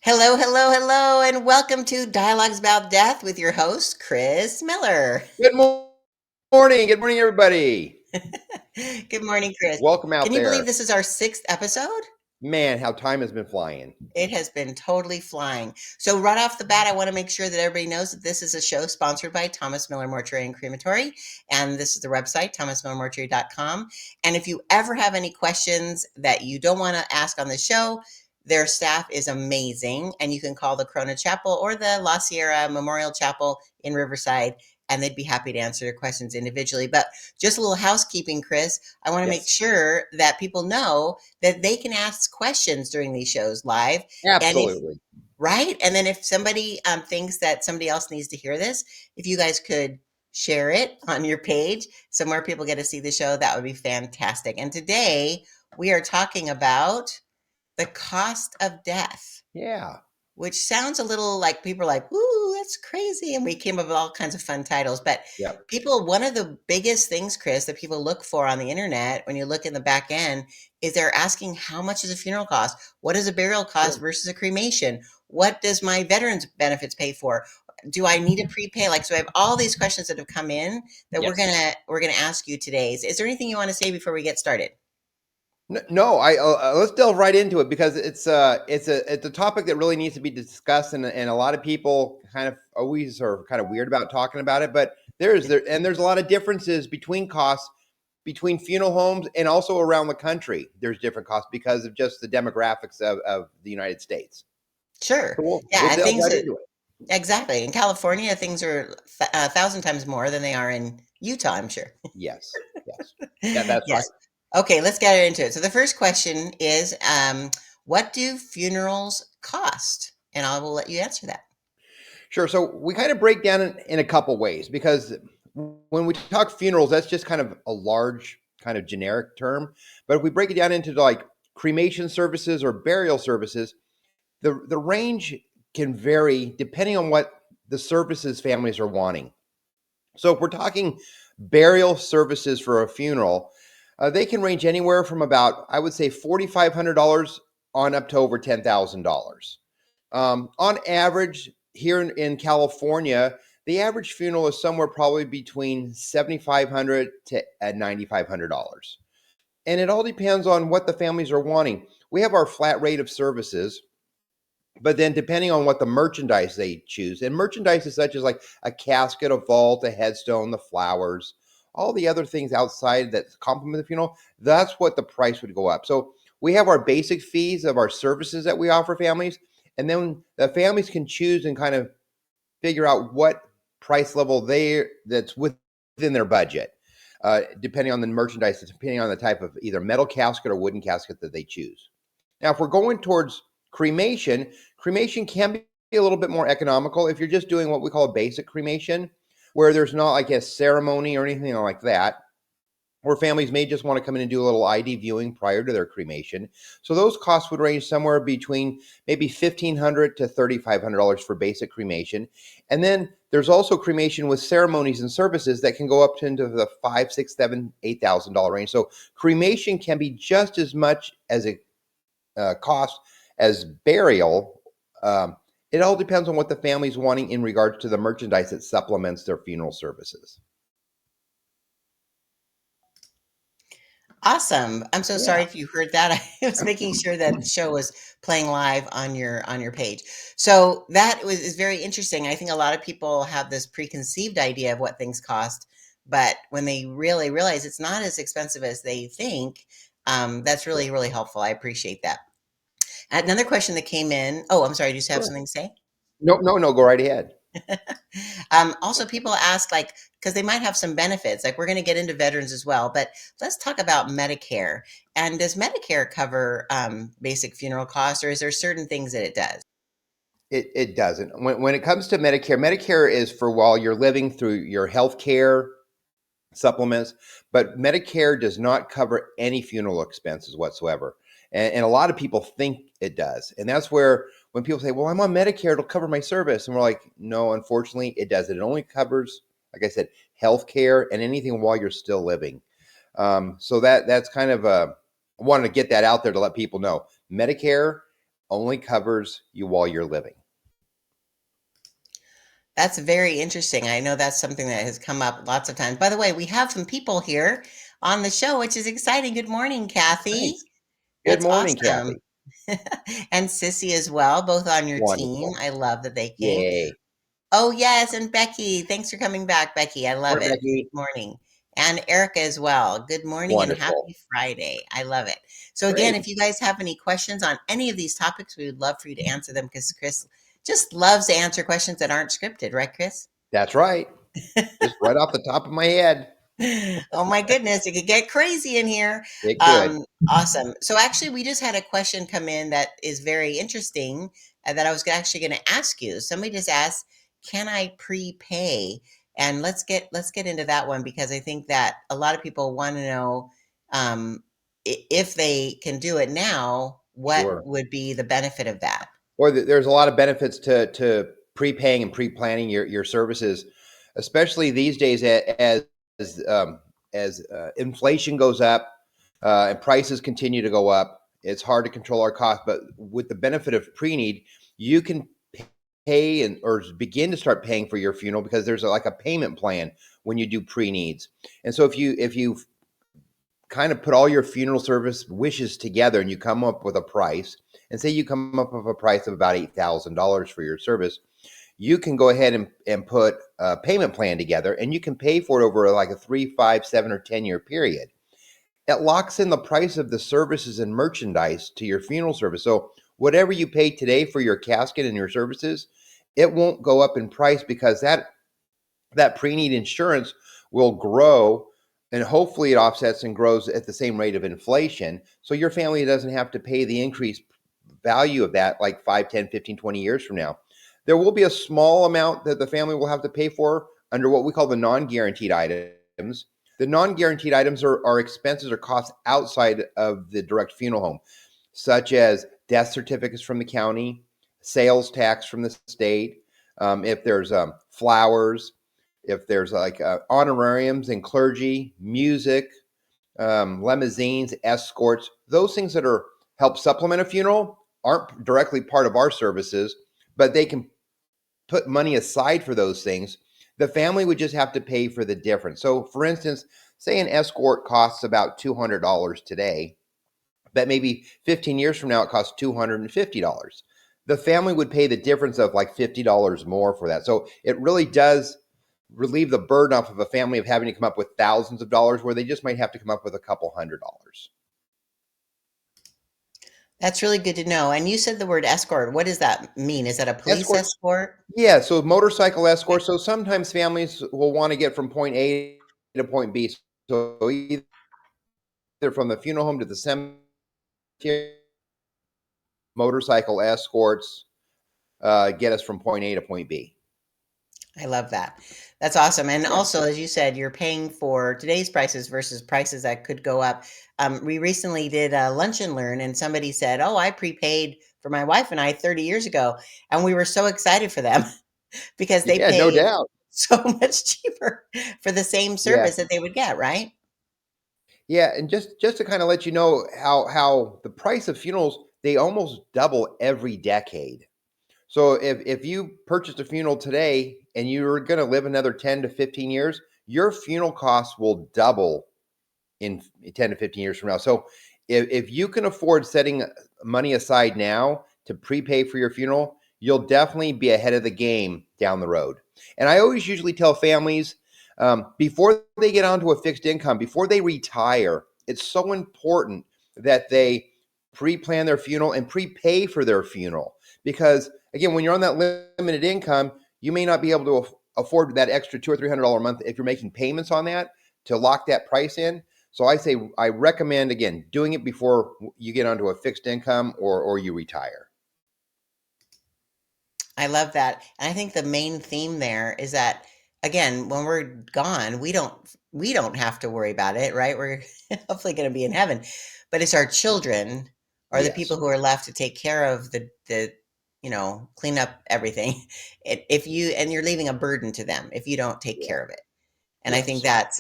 Hello, hello, hello, and welcome to Dialogues About Death with your host, Chris Miller. Good morning. Good morning, everybody. Good morning, Chris. Welcome Can out you believe there. this is our sixth episode? Man, how time has been flying. It has been totally flying. So, right off the bat, I want to make sure that everybody knows that this is a show sponsored by Thomas Miller Mortuary and Crematory. And this is the website, thomasmillermortuary.com. And if you ever have any questions that you don't want to ask on the show, their staff is amazing. And you can call the Corona Chapel or the La Sierra Memorial Chapel in Riverside, and they'd be happy to answer your questions individually. But just a little housekeeping, Chris. I want to make Yes, sure that people know that they can ask questions during these shows live. And if absolutely. right, and then if somebody thinks that somebody else needs to hear this, if you guys could share it on your page so more people get to see the show, that would be fantastic. And today we are talking about the cost of death, Yeah. which sounds a little like people are like, "Ooh, that's crazy." And we came up with all kinds of fun titles. But Yep. people, one of the biggest things, Chris, that people look for on the internet when you look in the back end is they're asking how much is a funeral cost? What is a burial cost Sure. versus a cremation? What does my veterans benefits pay for? Do I need to prepay? Like, so I have all these questions that have come in that we're Yes. gonna we're gonna ask you today. Is there anything you want to say before we get started? No, I let's delve right into it because it's a topic that really needs to be discussed, and a lot of people kind of always are kind of weird about talking about it. But there's a lot of differences between costs between funeral homes and also around the country. There's different costs because of just the demographics of the United States. Sure. So we'll Yeah, and delve things right that into it. exactly. In California, things are a thousand times more than they are in Utah, I'm sure. Yes. Yes. Yeah, that's right. Yes. Okay, let's get into it. So the first question is, what do funerals cost? And I will let you answer that. Sure. So we kind of break down in a couple ways because when we talk funerals, that's just kind of a large, kind of generic term. But if we break it down into like cremation services or burial services, the range can vary depending on what the services families are wanting. So if we're talking burial services for a funeral, they can range anywhere from about, I would say, $4,500 on up to over $10,000. On average, here in California, the average funeral is somewhere probably between $7,500 to $9,500, and it all depends on what the families are wanting. We have our flat rate of services, but then depending on what the merchandise they choose, and merchandise is such as like a casket, a vault, a headstone, the flowers, all the other things outside that complement the funeral, that's what the price would go up. So we have our basic fees of our services that we offer families, and then the families can choose and kind of figure out what price level that's within their budget, depending on the merchandise, depending on the type of either metal casket or wooden casket that they choose. Now, if we're going towards cremation, cremation can be a little bit more economical if you're just doing what we call a basic cremation, where there's not like a ceremony or anything like that, or families may just want to come in and do a little ID viewing prior to their cremation. So those costs would range somewhere between maybe $1,500 to $3,500 for basic cremation. And then there's also cremation with ceremonies and services that can go up to into the five, six, seven, $8,000 range. So cremation can be just as much as a cost as burial. It all depends on what the family's wanting in regards to the merchandise that supplements their funeral services. Awesome. I'm so sorry Yeah. if you heard that. I was making sure that the show was playing live on your page. So that is very interesting. I think a lot of people have this preconceived idea of what things cost, but when they really realize it's not as expensive as they think, that's Sure. really helpful. I appreciate that. Another question that came in. Oh, I'm sorry. Do you have Sure. something to say? No, no, no. Go right ahead. Also, people ask, like, because they might have some benefits. Like, we're going to get into veterans as well, but let's talk about Medicare. And does Medicare cover basic funeral costs, or is there certain things that it does? It doesn't. When it comes to Medicare, Medicare is for while you're living through your health care supplements, but Medicare does not cover any funeral expenses whatsoever. And a lot of people think it does. And that's where when people say, well, I'm on Medicare, it'll cover my service. And we're like, no, unfortunately, it doesn't. It only covers, like I said, health care and anything while you're still living. So that's kind of wanted to get that out there to let people know. Medicare only covers you while you're living. That's very interesting. I know that's something that has come up lots of times. By the way, we have some people here on the show, which is exciting. Good morning, Kathy. Nice. Good That's morning, awesome. Kathy. And Sissy as well, both on your team. Wonderful. I love that they came. Yay. Oh, yes, and Becky. Thanks for coming back, Becky. I love Morning, it. Good Becky. morning. And Erica as well. Good morning and Wonderful. happy Friday. I love it. So again, Great. if you guys have any questions on any of these topics, we would love for you to answer them because Chris just loves to answer questions that aren't scripted, right, Chris? That's right. Just right off the top of my head. Oh my goodness, it could get crazy in here. It could. Awesome. So actually, we just had a question come in that is very interesting that I was actually going to ask you. Somebody just asked, "Can I prepay?" And let's get into that one because I think that a lot of people want to know um, if they can do it now, what Sure. would be the benefit of that? Or there's a lot of benefits to prepaying and pre-planning your services, especially these days as inflation goes up and prices continue to go up. It's hard to control our costs, but with the benefit of pre-need, you can pay and or begin to start paying for your funeral because there's like a payment plan when you do pre-needs. And so if you kind of put all your funeral service wishes together and you come up with a price, and say you come up with a price of about $8,000 for your service, you can go ahead and put a payment plan together, and you can pay for it over like a 3, 5, 7, or 10-year period. It locks in the price of the services and merchandise to your funeral service. So whatever you pay today for your casket and your services, it won't go up in price because that pre-need insurance will grow, and hopefully it offsets and grows at the same rate of inflation, so your family doesn't have to pay the increased value of that like 5, 10, 15, 20 years from now. There will be a small amount that the family will have to pay for under what we call the non-guaranteed items. The non-guaranteed items are expenses or costs outside of the direct funeral home, such as death certificates from the county, sales tax from the state, if there's flowers, if there's like honorariums and clergy, music, limousines, escorts, those things that are help supplement a funeral aren't directly part of our services, but they can put money aside for those things. The family would just have to pay for the difference. So, for instance, say an escort costs about $200 today, but maybe 15 years from now it costs $250. The family would pay the difference of like $50 more for that. So it really does relieve the burden off of a family of having to come up with thousands of dollars where they just might have to come up with a couple $100. That's really good to know. And you said the word escort. What does that mean? Is that a police Escort, escort? yeah, so motorcycle escort. So sometimes families will want to get from point A to point B. So either from the funeral home to the cemetery, motorcycle escorts get us from point A to point B. I love that. That's awesome. And Yeah. also, as you said, you're paying for today's prices versus prices that could go up. We recently did a lunch and learn, and somebody said, "Oh, I prepaid for my wife and I 30 years ago," and we were so excited for them because they Yeah, no paid doubt. so much cheaper for the same Yeah. service that they would get, right? Yeah, and just to kind of let you know how the price of funerals, they almost double every decade. So if you purchased a funeral today and you're going to live another 10 to 15 years, your funeral costs will double in 10 to 15 years from now. So if you can afford setting money aside now to prepay for your funeral, you'll definitely be ahead of the game down the road. And I always usually tell families before they get onto a fixed income, before they retire, it's so important that they pre-plan their funeral and prepay for their funeral. Because again, when you're on that limited income, you may not be able to afford that extra $200 or $300 a month if you're making payments on that to lock that price in. So I recommend again doing it before you get onto a fixed income or you retire. I love that. And I think the main theme there is that again, when we're gone, we don't have to worry about it, right? We're hopefully going to be in heaven. But it's our children or the Yes. people who are left to take care of the clean up everything. If you and you're leaving a burden to them if you don't take Yeah. care of it. And I think Yes.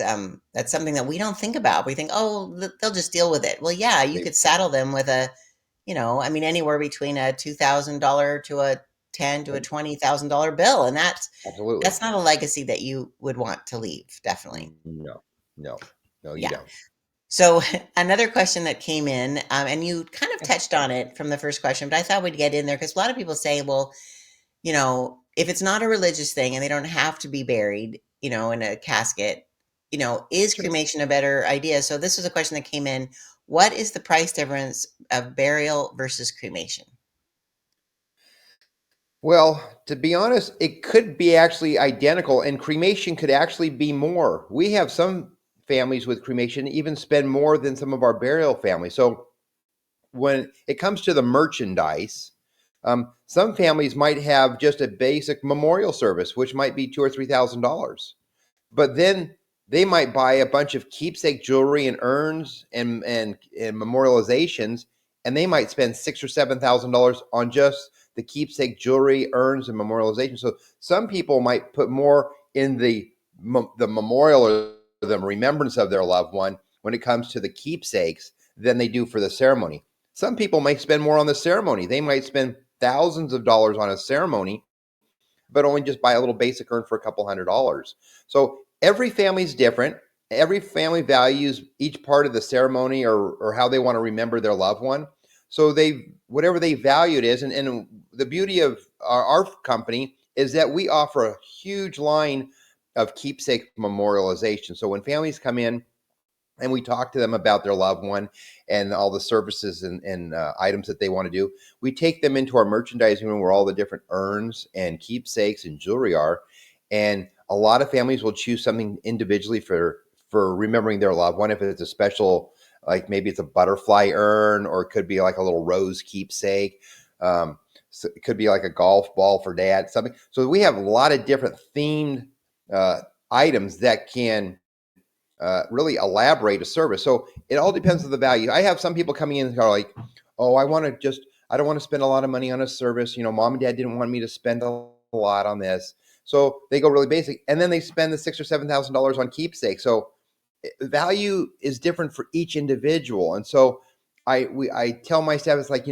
that's something that we don't think about. We think, "Oh, they'll just deal with it." Well, yeah, you They could saddle them with I mean, anywhere between a $2,000 to a ten to a $20,000 bill, and Absolutely. that's not a legacy that you would want to leave, definitely. No, no, no, you Yeah. don't. So another question that came in, and you kind of touched on it from the first question, but I thought we'd get in there because a lot of people say, well, if it's not a religious thing and they don't have to be buried, in a casket, is Sure. cremation a better idea? So this was a question that came in. What is the price difference of burial versus cremation? Well, to be honest, it could be actually identical, and cremation could actually be more. We have some families with cremation even spend more than some of our burial families. So when it comes to the merchandise, some families might have just a basic memorial service, which might be $2,000 or $3,000. But then they might buy a bunch of keepsake jewelry and urns and memorializations, and they might spend $6,000 or $7,000 on just the keepsake jewelry, urns, and memorialization. So some people might put more in the memorial or the remembrance of their loved one when it comes to the keepsakes than they do for the ceremony. Some people might spend more on the ceremony. They might spend thousands of dollars on a ceremony but only just buy a little basic urn for a couple $100s. So every family's different. Every family values each part of the ceremony or how they want to remember their loved one. So they whatever they value it is, and the beauty of our company is that we offer a huge line of keepsake memorialization. So when families come in and we talk to them about their loved one and all the services and items that they want to do. We take them into our merchandising room where all the different urns and keepsakes and jewelry are, and a lot of families will choose something individually for remembering their loved one. If it's a special, like maybe it's a butterfly urn, or it could be like a little rose keepsake. So it could be like a golf ball for dad, something. So we have a lot of different themed uh, items that can really elaborate a service. So it all depends on the value. I have some people coming in and are like, "Oh, I don't want to spend a lot of money on a service. Mom and dad didn't want me to spend a lot on this." So they go really basic, and then they spend the $6,000 or $7,000 on keepsake. So value is different for each individual, and so I tell my staff, it's like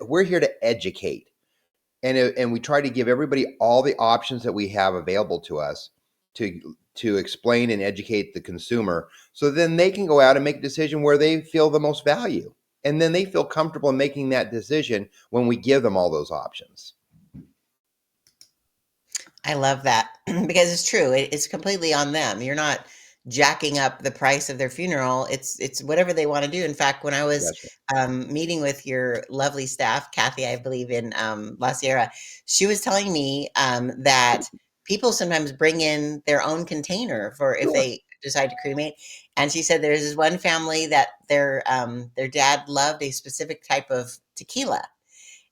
we're here to educate, and we try to give everybody all the options that we have available to us to explain and educate the consumer, so then they can go out and make a decision where they feel the most value, and then they feel comfortable in making that decision when we give them all those options. I love that because it's true. It's completely on them. You're not jacking up the price of their funeral. It's whatever they want to do. In fact, when I was That's right. meeting with your lovely staff, Kathy, I believe in La Sierra, she was telling me that people sometimes bring in their own container for if Sure. they decide to cremate. And she said there's this one family that their dad loved a specific type of tequila,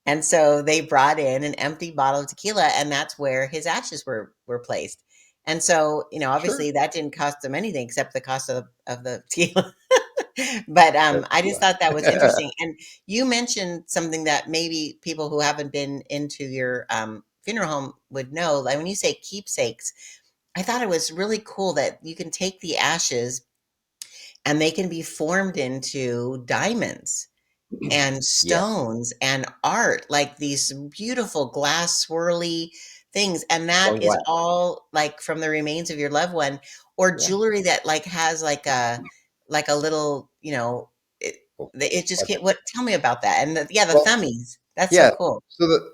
and so they brought in an empty bottle of tequila, and that's where his ashes were placed. And so, Sure. obviously that didn't cost them anything except the cost of the tequila. But That's I just tequila. thought that was interesting. And you mentioned something that maybe people who haven't been into your funeral home would know. Like when you say keepsakes, I thought it was really cool that you can take the ashes and they can be formed into diamonds and Yes. stones and art, like these beautiful glass swirly things, and that One is glass. all, like, from the remains of your loved one, or Yeah. jewelry that, like, has, like a little, it Oh, it just like can't what tell me about that, and the well, thummies. That's so yeah. cool.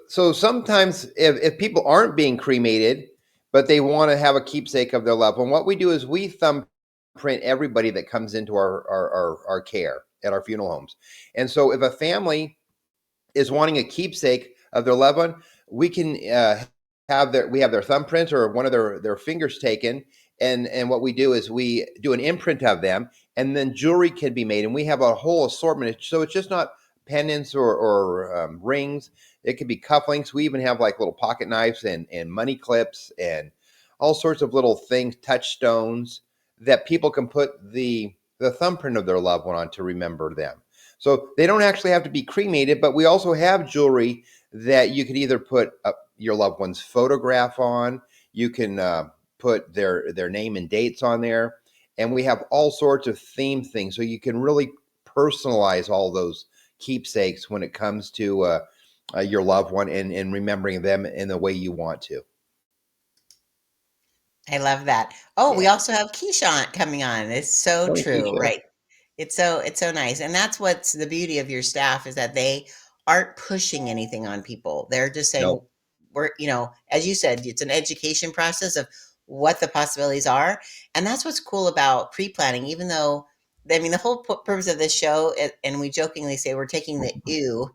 So sometimes if people aren't being cremated, but they want to have a keepsake of their loved one, what we do is we thumbprint everybody that comes into our care at our funeral homes. And so if a family is wanting a keepsake of their loved one, we can we have their thumbprint or one of their fingers taken, and what we do is we do an imprint of them, and then jewelry can be made, and we have a whole assortment. So it's just not pendants or rings. It could be cufflinks. We even have like little pocket knives and money clips and all sorts of little things, touchstones that people can put the thumbprint of their loved one on to remember them. So they don't actually have to be cremated, but we also have jewelry that you could either put your loved one's photograph on. You can put their name and dates on there, and we have all sorts of theme things, so you can really personalize all those keepsakes when it comes to your loved one and remembering them in the way you want to. I love that. Oh, Yeah. we also have Keyshawn coming on. It's so Morning, true, Keisha. right? It's so nice. And that's what's the beauty of your staff is that they aren't pushing anything on people. They're just saying No. as you said, it's an education process of what the possibilities are. And that's what's cool about pre-planning, even though I mean the whole purpose of this show, and we jokingly say we're taking the ew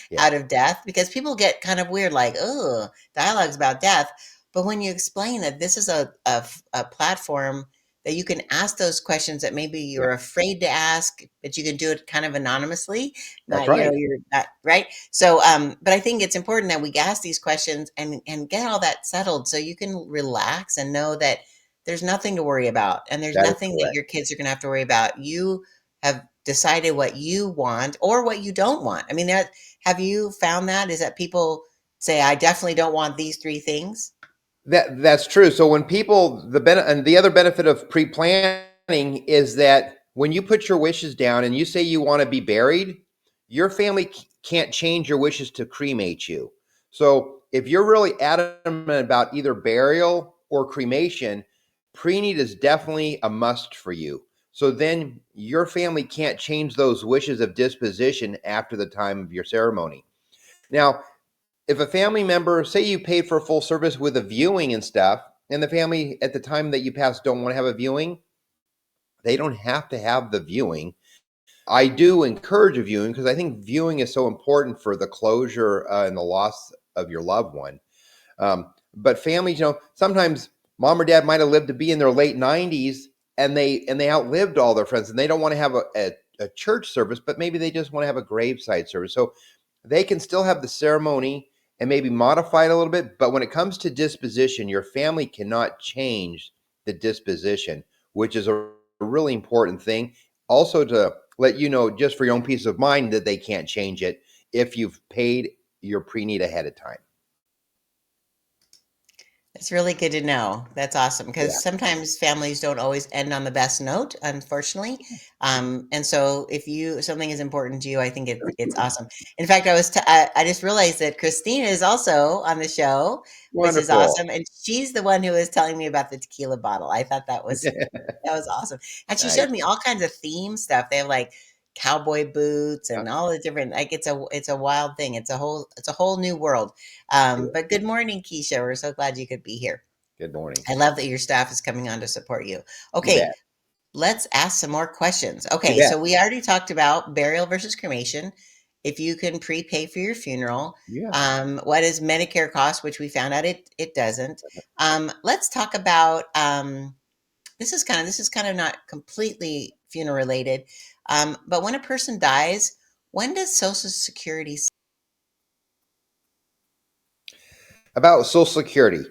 Yeah. out of death because people get kind of weird, like, oh, dialogues about death. But when you explain that this is a platform that you can ask those questions that maybe Yeah. you're afraid to ask, but you can do it kind of anonymously, That's not, right. you're not right. So, but I think it's important that we ask these questions and get all that settled so you can relax and know that there's nothing to worry about and there's That is nothing that correct. your kids are going to have to worry about. You have decided what you want or what you don't want. I mean, have you found that? Is that people say, I definitely don't want these three things? That's true. So when people and the other benefit of pre-planning is that when you put your wishes down and you say you want to be buried, your family can't change your wishes to cremate you. So if you're really adamant about either burial or cremation, pre-need is definitely a must for you. So then your family can't change those wishes of disposition after the time of your ceremony. Now, if a family member, say you paid for a full service with a viewing and stuff, and the family at the time that you pass don't want to have a viewing, they don't have to have the viewing. I do encourage a viewing because I think viewing is so important for the closure and the loss of your loved one. But families, sometimes mom or dad might have lived to be in their late 90s and they outlived all their friends and they don't want to have a church service, but maybe they just want to have a graveside service. So they can still have the ceremony and maybe modify it a little bit. But when it comes to disposition, your family cannot change the disposition, which is a really important thing. Also, to let you know, just for your own peace of mind, that they can't change it if you've paid your pre-need ahead of time. It's really good to know. That's awesome because Yeah. sometimes families don't always end on the best note, unfortunately. And so if something is important to you, I think it's awesome. In fact, I just realized that Christina is also on the show, which is Wonderful. awesome. And she's the one who was telling me about the tequila bottle. I thought that was awesome. And she Nice. showed me all kinds of theme stuff. They have like cowboy boots Yeah. and all the different like it's a wild thing. It's a whole new world. Good. But good morning, Keisha. We're so glad you could be here. Good morning. I love that your staff is coming on to support you. You Okay, bet. let's ask some more questions. You Okay, bet. so we already talked about burial versus cremation. If you can prepay for your funeral, Yeah. what is Medicare cost, which we found out it doesn't. Let's talk about this is kind of not completely funeral related, but when a person dies, when does Social Security? About Social Security.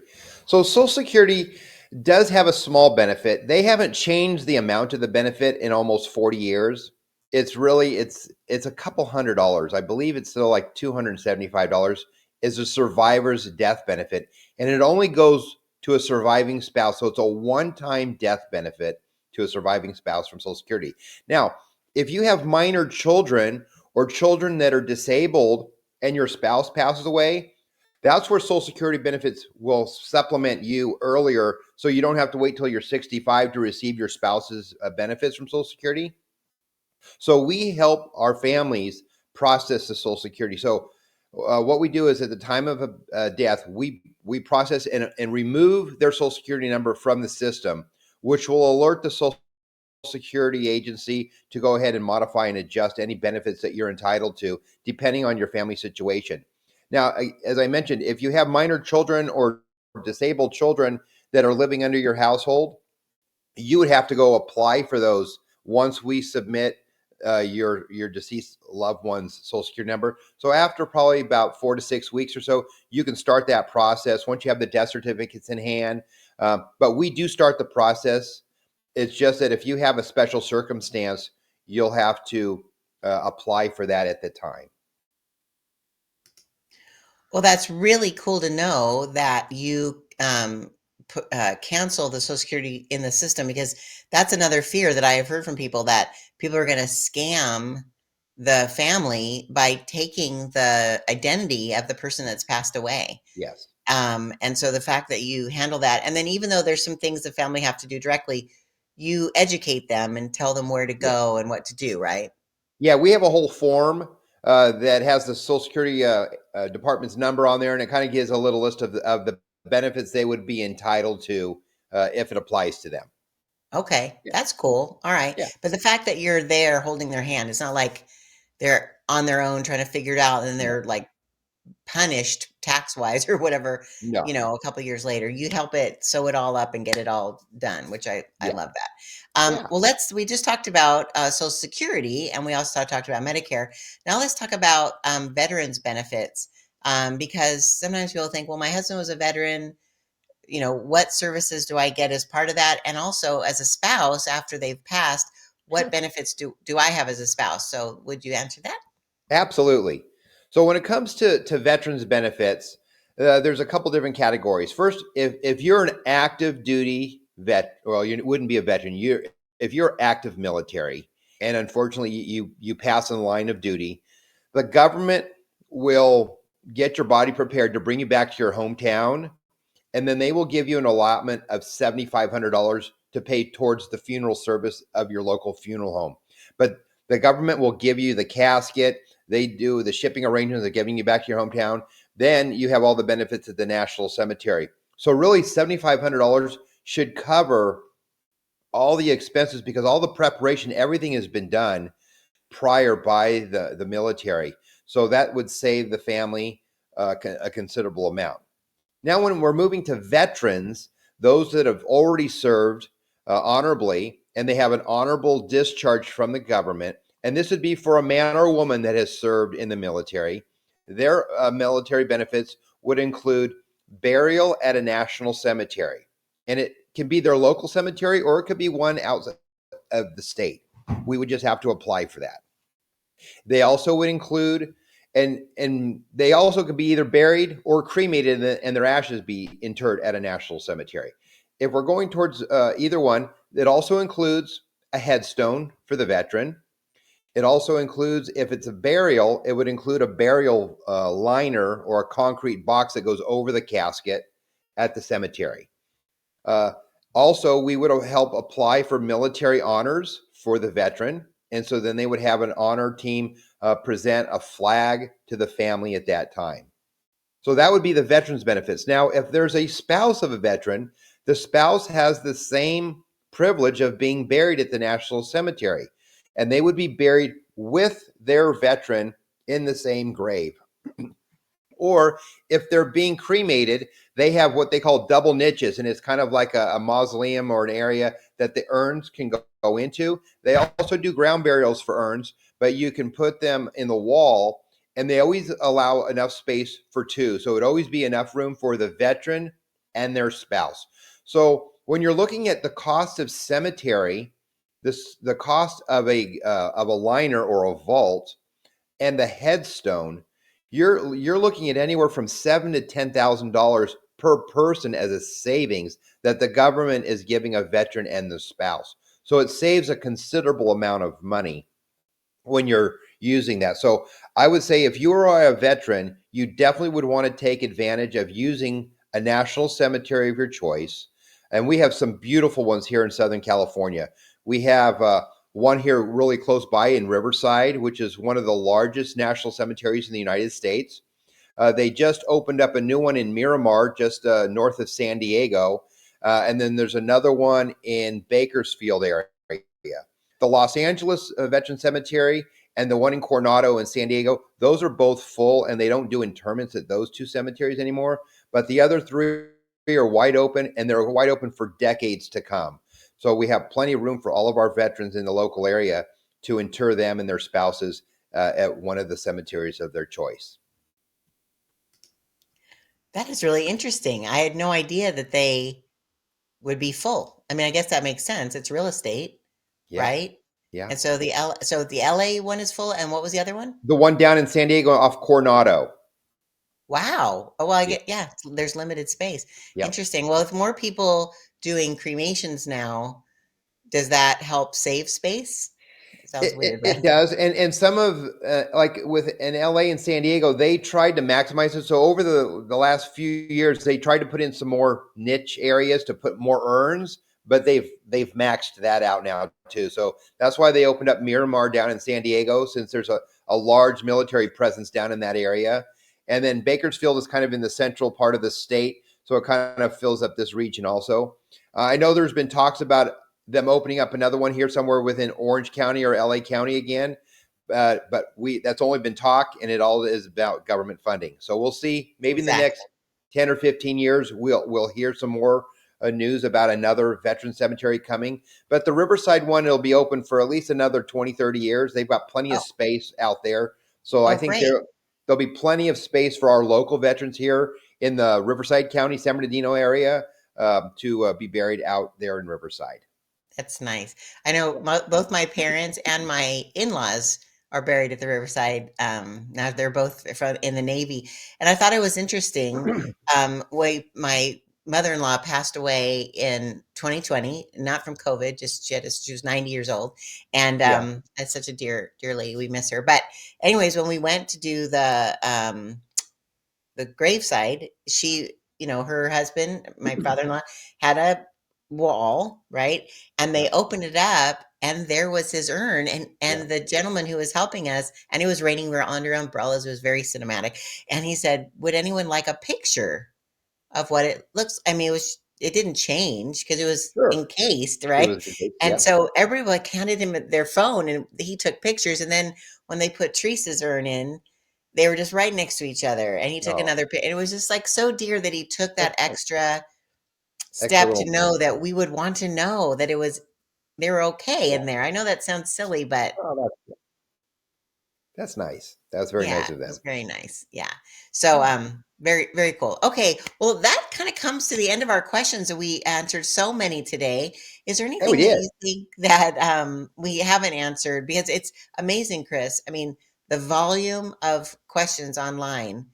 So Social Security does have a small benefit. They haven't changed the amount of the benefit in almost 40 years. It's a couple $100. I believe it's still like $275 is a survivor's death benefit, and it only goes to a surviving spouse. So it's a one-time death benefit to a surviving spouse from Social Security. Now, if you have minor children or children that are disabled and your spouse passes away, that's where Social Security benefits will supplement you earlier, so you don't have to wait till you're 65 to receive your spouse's benefits from Social Security. So we help our families process the Social Security. So what we do is at the time of a death, we process and remove their Social Security number from the system, which will alert the Social Security agency to go ahead and modify and adjust any benefits that you're entitled to, depending on your family situation. Now, as I mentioned, if you have minor children or disabled children that are living under your household, you would have to go apply for those once we submit your deceased loved one's Social Security number. So after probably about 4 to 6 weeks or so, you can start that process once you have the death certificates in hand. But we do start the process. It's just that if you have a special circumstance, you'll have to apply for that at the time. Well, that's really cool to know that you cancel the Social Security in the system because that's another fear that I have heard from people that people are going to scam the family by taking the identity of the person that's passed away. Yes. And so the fact that you handle that, and then even though there's some things the family have to do directly, you educate them and tell them where to Yeah. go and what to do, right? Yeah, we have a whole form that has the Social Security Department's number on there, and it kind of gives a little list of the benefits they would be entitled to if it applies to them. Okay, Yeah. that's cool. All right. Yeah. But the fact that you're there holding their hand, it's not like they're on their own trying to figure it out and No. they're like punished tax wise or whatever, No. a couple years later. You help it sew it all up and get it all done, which I Yeah. love that. Yeah. Well, we just talked about Social Security and we also talked about Medicare. Now let's talk about veterans benefits, because sometimes people think, well, my husband was a veteran. What services do I get as part of that? And also as a spouse after they've passed, what Sure. benefits do I have as a spouse? So would you answer that? Absolutely. So when it comes to veterans benefits, there's a couple different categories. First, if you're an active duty vet, well, you wouldn't be a veteran. If you're active military, and unfortunately you pass in the line of duty, the government will get your body prepared to bring you back to your hometown, and then they will give you an allotment of $7,500 to pay towards the funeral service of your local funeral home. But the government will give you the casket. They do the shipping arrangements of giving you back to your hometown. Then you have all the benefits at the National Cemetery. So really, $7,500 should cover all the expenses because all the preparation, everything has been done prior by the military. So that would save the family a considerable amount. Now, when we're moving to veterans, those that have already served honorably and they have an honorable discharge from the government, and this would be for a man or a woman that has served in the military, their military benefits would include burial at a national cemetery. And it can be their local cemetery or it could be one outside of the state. We would just have to apply for that. They also would include, and they also could be either buried or cremated, and their ashes be interred at a national cemetery. If we're going towards either one, it also includes a headstone for the veteran. It also includes, if it's a burial, it would include a burial liner or a concrete box that goes over the casket at the cemetery. Uh, Also, we would help apply for military honors for the veteran. And so then they would have an honor team present a flag to the family at that time. So that would be the veterans benefits. Now, if there's a spouse of a veteran, the spouse has the same privilege of being buried at the National Cemetery, and they would be buried with their veteran in the same grave. Or if they're being cremated, they have what they call double niches, and it's kind of like a mausoleum or an area that the urns can go into. They also do ground burials for urns, but you can put them in the wall, and they always allow enough space for two. So it'd always be enough room for the veteran and their spouse. So when you're looking at the cost of cemetery, the cost of a liner or a vault and the headstone, you're looking at anywhere from $7,000 to $10,000 per person as a savings that the government is giving a veteran and the spouse. So it saves a considerable amount of money when you're using that. So I would say if you are a veteran, you definitely would want to take advantage of using a national cemetery of your choice. And we have some beautiful ones here in Southern California. We have one here really close by in Riverside, which is one of the largest national cemeteries in the United States. They just opened up a new one in Miramar, just north of San Diego. And then there's another one in Bakersfield area. The Los Angeles Veteran Cemetery and the one in Coronado and San Diego, those are both full and they don't do interments at those two cemeteries anymore. But the other three are wide open and they're wide open for decades to come. So we have plenty of room for all of our veterans in the local area to inter them and their spouses at one of the cemeteries of their choice. That is really interesting. I had no idea that they would be full. I mean, I guess that makes sense. It's real estate, Yeah, right? yeah. And so the LA one is full, and what was the other one? The one down in San Diego off Coronado. Wow. Oh, well, I Yeah, get, yeah, there's limited space. yeah. Interesting. Well, if more people doing cremations now, does that help save space? Sounds weird, It but does, and some of like with in LA and San Diego, they tried to maximize it. So over the last few years, they tried to put in some more niche areas to put more urns, but they've maxed that out now too. So that's why they opened up Miramar down in San Diego, since there's a large military presence down in that area, and then Bakersfield is kind of in the central part of the state, so it kind of fills up this region also. I know there's been talks about them opening up another one here somewhere within Orange County or LA County again. But we that's only been talk, and it all is about government funding. So we'll see. Maybe in the exactly. next 10 or 15 years, we'll hear some more news about another veteran cemetery coming. But the Riverside one, it'll be open for at least another 20, 30 years. They've got plenty of Oh, space out there. So I oh, think great. there'll be plenty of space for our local veterans here in the Riverside County, San Bernardino area to be buried out there in Riverside. That's nice. I know both my parents and my in-laws are buried at the Riverside. Now they're both in the Navy, and I thought it was interesting. Way my mother-in-law passed away in 2020, not from COVID, just she was 90 years old, and Yeah. that's such a dear lady. We miss her. But anyways, when we went to do the graveside, she, her husband, my father-in-law, had a wall, right? And Yeah. they opened it up and there was his urn Yeah. and the gentleman who was helping us, and it was raining, we were under umbrellas, it was very cinematic. And he said, "Would anyone like a picture of what it looks?" I mean, it didn't change because it was Sure. encased, It right? was the case. And Yeah. so everyone handed him their phone and he took pictures. And then when they put Teresa's urn in, they were just right next to each other, and he took Oh, another pic, and it was just, like, so dear that he took that's that nice. extra Extra step to little. know that we would want to know that they were okay Yeah. in there. I know that sounds silly, but Oh, that's nice. That's very yeah, nice it of them. was very nice. Yeah. So, Yeah. very, very cool. Okay, well, that kinda comes to the end of our questions, and we answered so many today. Is there Yeah, we anything that did. you think that, we haven't answered? Because it's amazing, Chris. I mean, the volume of questions online,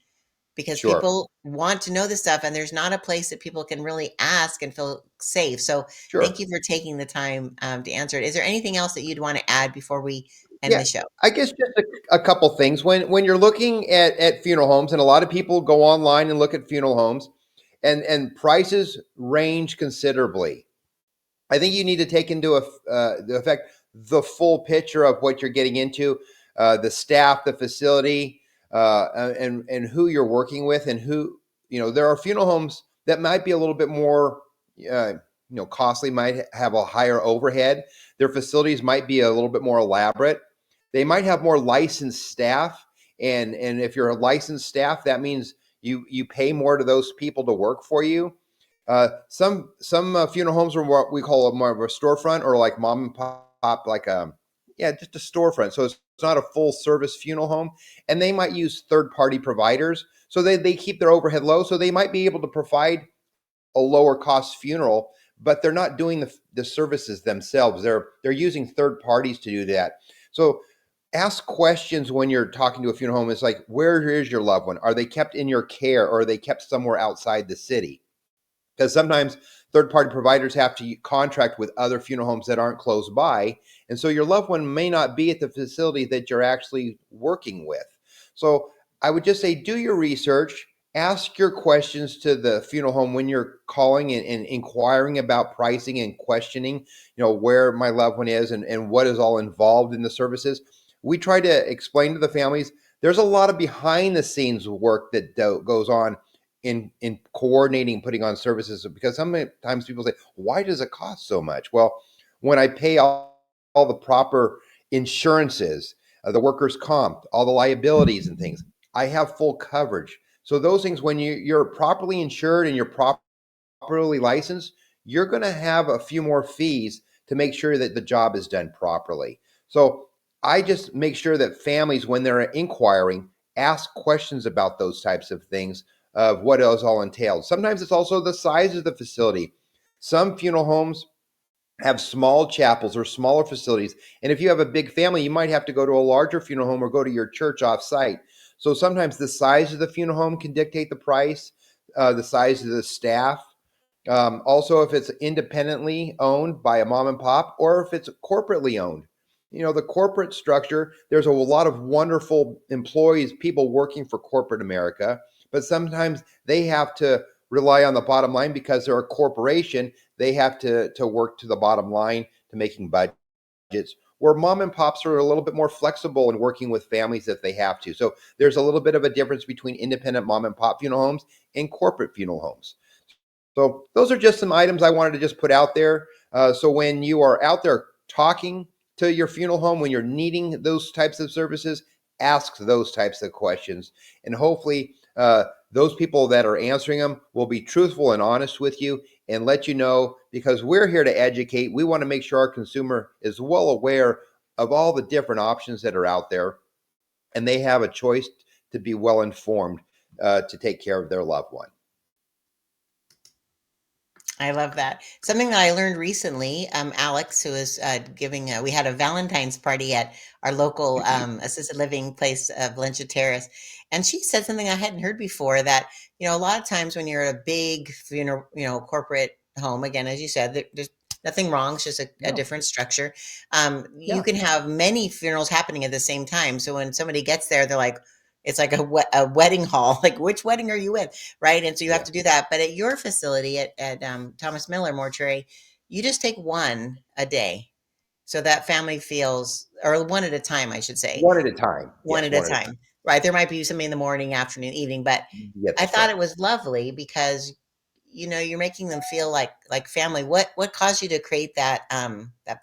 because Sure. people want to know this stuff and there's not a place that people can really ask and feel safe. So thank Sure. you for taking the time to answer it. Is there anything else that you'd want to add before we end Yeah. the show? I guess just a couple things. When you're looking at funeral homes, and a lot of people go online and look at funeral homes, and prices range considerably. I think you need to take into the effect the full picture of what you're getting into, the staff, the facility, and who you're working with, and who There are funeral homes that might be a little bit more, costly, might have a higher overhead. Their facilities might be a little bit more elaborate. They might have more licensed staff, and if you're a licensed staff, that means you pay more to those people to work for you. Some funeral homes are what we call more of a storefront, or like mom and pop, like yeah, just a storefront. So it's not a full service funeral home, and they might use third party providers. So they keep their overhead low, so they might be able to provide a lower cost funeral, but they're not doing the services themselves. They're using third parties to do that. So ask questions when you're talking to a funeral home. It's like, where is your loved one? Are they kept in your care, or are they kept somewhere outside the city? Because sometimes third party providers have to contract with other funeral homes that aren't close by. And so your loved one may not be at the facility that you're actually working with. So I would just say, do your research, ask your questions to the funeral home when you're calling and inquiring about pricing and questioning, where my loved one is, and what is all involved in the services. We try to explain to the families there's a lot of behind the scenes work that goes on in coordinating, putting on services, because sometimes people say, why does it cost so much? Well, when I pay all the proper insurances, the workers comp, all the liabilities and things, I have full coverage. So those things, when you're properly insured and you're properly licensed, you're going to have a few more fees to make sure that the job is done properly. So I just make sure that families, when they're inquiring, ask questions about those types of things, of what else all entailed. Sometimes it's also the size of the facility. Some funeral homes have small chapels or smaller facilities. And if you have a big family, you might have to go to a larger funeral home or go to your church off site. So sometimes the size of the funeral home can dictate the price, the size of the staff. Also, if it's independently owned by a mom and pop, or if it's corporately owned. The corporate structure, there's a lot of wonderful employees, people working for corporate America, but sometimes they have to rely on the bottom line because they're a corporation. They have to work to the bottom line to making budgets. Where mom and pops are a little bit more flexible in working with families if they have to. So there's a little bit of a difference between independent mom and pop funeral homes and corporate funeral homes. So those are just some items I wanted to just put out there. So when you are out there talking to your funeral home, when you're needing those types of services, ask those types of questions, and hopefully those people that are answering them will be truthful and honest with you and let you know, because we're here to educate. We want to make sure our consumer is well aware of all the different options that are out there, and they have a choice to be well informed to take care of their loved one. I love that. Something that I learned recently, Alex, who is giving, we had a Valentine's party at our local assisted living place, Valencia Terrace, and she said something I hadn't heard before, that, a lot of times when you're at a big funeral, corporate home, again, as you said, there's nothing wrong, it's just a No. different structure. You Yeah. can have many funerals happening at the same time. So when somebody gets there, they're like, it's like a wedding hall. Like, which wedding are you in? Right? And so you have Yeah. to do that. But at your facility at Thomas Miller Mortuary, you just take one a day. So that family feels, or one at a time, I should say, One at a time. one Yes, at a one at a time. time. Right. There might be somebody in the morning, afternoon, evening, but Yeah, I that's thought correct. it was lovely because, you're making them feel like family. What caused you to create that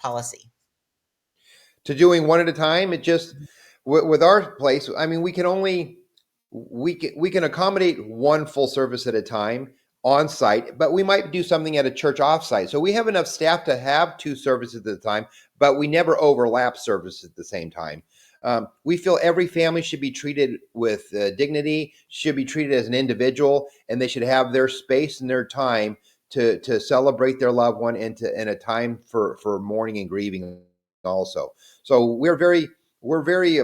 policy? To doing one at a time, it just with our place. I mean, we can accommodate one full service at a time on site, but we might do something at a church off site. So we have enough staff to have two services at a time, but we never overlap services at the same time. We feel every family should be treated with dignity, should be treated as an individual, and they should have their space and their time to celebrate their loved one and a time for mourning and grieving also. So we're very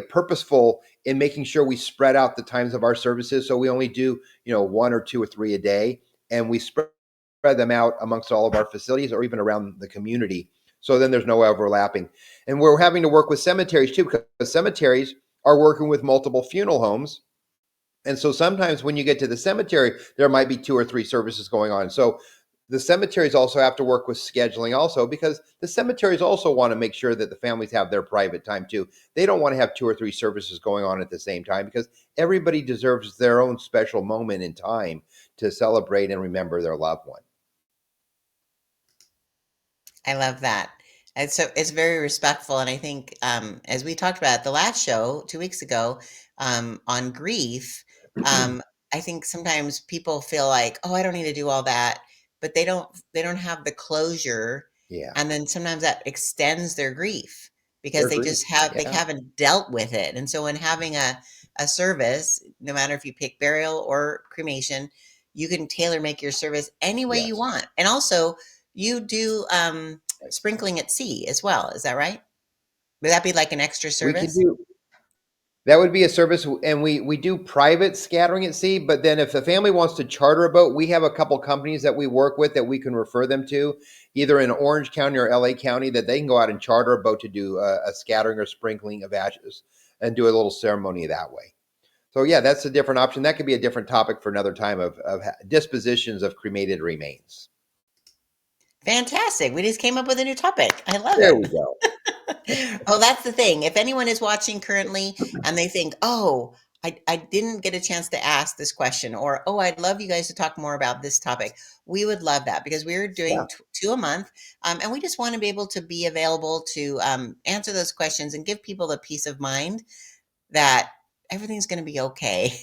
purposeful in making sure we spread out the times of our services. So we only do one or two or three a day, and we spread them out amongst all of our facilities or even around the community. So then there's no overlapping. And we're having to work with cemeteries too, because cemeteries are working with multiple funeral homes. And so sometimes when you get to the cemetery, there might be two or three services going on. So the cemeteries also have to work with scheduling also, because the cemeteries also want to make sure that the families have their private time too. They don't want to have two or three services going on at the same time, because everybody deserves their own special moment in time to celebrate and remember their loved one. I love that. And so it's very respectful. And I think, as we talked about at the last show 2 weeks ago, on grief, I think sometimes people feel like, oh, I don't need to do all that, but they don't have the closure. Yeah, And then sometimes that extends their grief because they're they grief. just they Yeah, haven't dealt with it. And so when having a service, no matter if you pick burial or cremation, you can tailor make your service any way you yes. want. And also you do sprinkling at sea as well, is that right? Would that be like an extra We can service? do that. Would be a service, and we do private scattering at sea. But then, if the family wants to charter a boat, we have a couple companies that we work with that we can refer them to, either in Orange County or LA County, that they can go out and charter a boat to do a scattering or sprinkling of ashes and do a little ceremony that way. So, yeah, that's a different option. That could be a different topic for another time of dispositions of cremated remains. Fantastic. We just came up with a new topic. I love There it. we go. Oh, that's the thing. If anyone is watching currently and they think, oh, I didn't get a chance to ask this question, or oh, I'd love you guys to talk more about this topic, we would love that because we're Yeah, doing two a month. And we just want to be able to be available to answer those questions and give people the peace of mind that everything's going to be okay.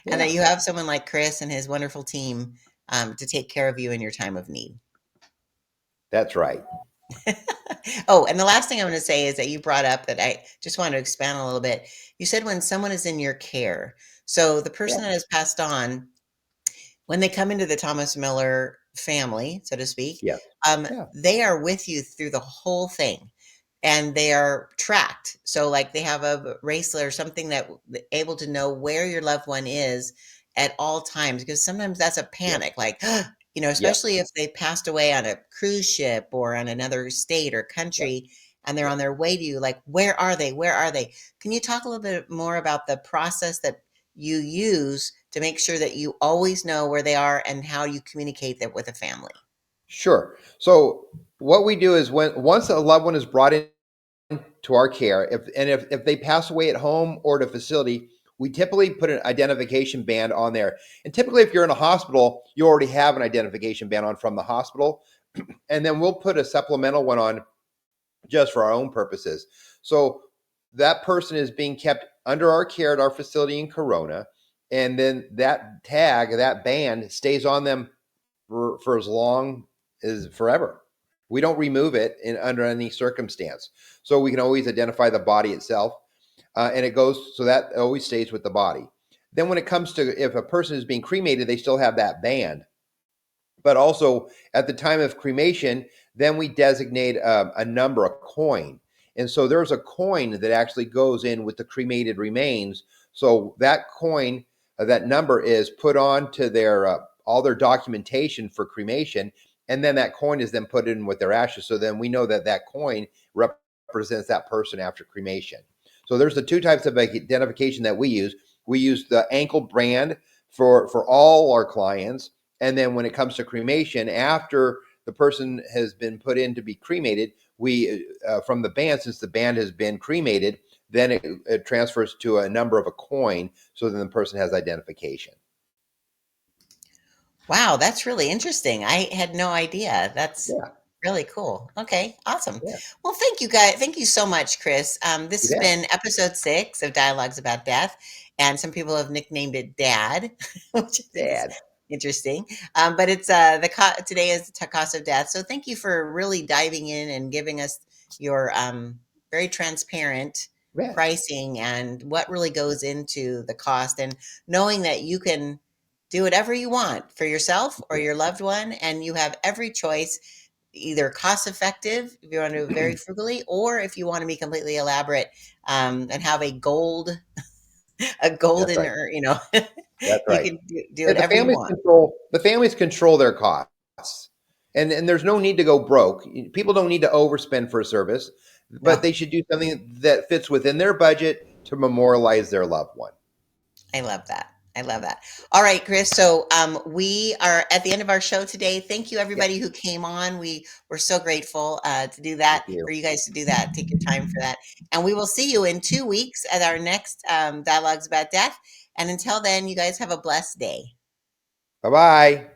And that yeah, you have someone like Chris and his wonderful team to take care of you in your time of need. that's right. Oh, and the last thing I'm going to say is that you brought up that I just want to expand a little bit. You said when someone is in your care, so the Yeah, person that has passed on, when they come into the Thomas Miller family, so to speak, yes, yeah, they are with you through the whole thing and they are tracked. So like they have a bracelet or something that able to know where your loved one is at all times because sometimes that's a yes, panic like yes, especially if they passed away on a cruise ship or on another state or yes. country and they're Yeah. on their way to you, like, where are they? Where are they? Can you talk a little bit more about the process that you use to make sure that you always know where they are and how you communicate that with a family? Sure. So what we do is when once a loved one is brought in to our care, if they pass away at home or at a facility, we typically put an identification band on there. And typically, if you're in a hospital, you already have an identification band on from the hospital, and then we'll put a supplemental one on just for our own purposes. So that person is being kept under our care at our facility in Corona, and then that tag, that band, stays on them for as long as forever. We don't remove it under any circumstance. So we can always identify the body itself, and it goes so that always stays with the body. Then when it comes to if a person is being cremated, they still have that band. But also at the time of cremation, then we designate a number, a coin. And so there's a coin that actually goes in with the cremated remains. So that coin, that number is put on to their all their documentation for cremation, and then that coin is then put in with their ashes. So then we know that that coin represents that person after cremation. So there's the two types of identification that we use. We use the ankle brand for all our clients, and then when it comes to cremation, after the person has been put in to be cremated, we from the band, since the band has been cremated, then it transfers to a number of a coin, so then the person has identification. Wow, that's really interesting. I had no idea. That's Yeah, really cool. Okay, awesome. yeah, Well, thank you guys. Thank you so much, Chris. This you has bet. been episode 6 of Dialogues About Death, and some people have nicknamed it Dad, which I think is Dad. interesting. But it's today is the cost of death. So thank you for really diving in and giving us your very transparent Yeah, pricing and what really goes into the cost, and knowing that you can do whatever you want for yourself or your loved one, and you have every choice, either cost effective if you want to do it very frugally, or if you want to be completely elaborate, and have a that's golden, right. or That's you right. can do Yeah, the whatever you families want. control the families control their costs, and there's no need to go broke. People don't need to overspend for a service, but No, they should do something that fits within their budget to memorialize their loved one. I love that. I love that. All right, Chris. So we are at the end of our show today. Thank you, Yeah, everybody who came on. We were so grateful to do thank that, you. for you guys to do that. Take your time for that. And we will see you in 2 weeks at our next Dialogues About Death. And until then, you guys have a blessed day. Bye bye.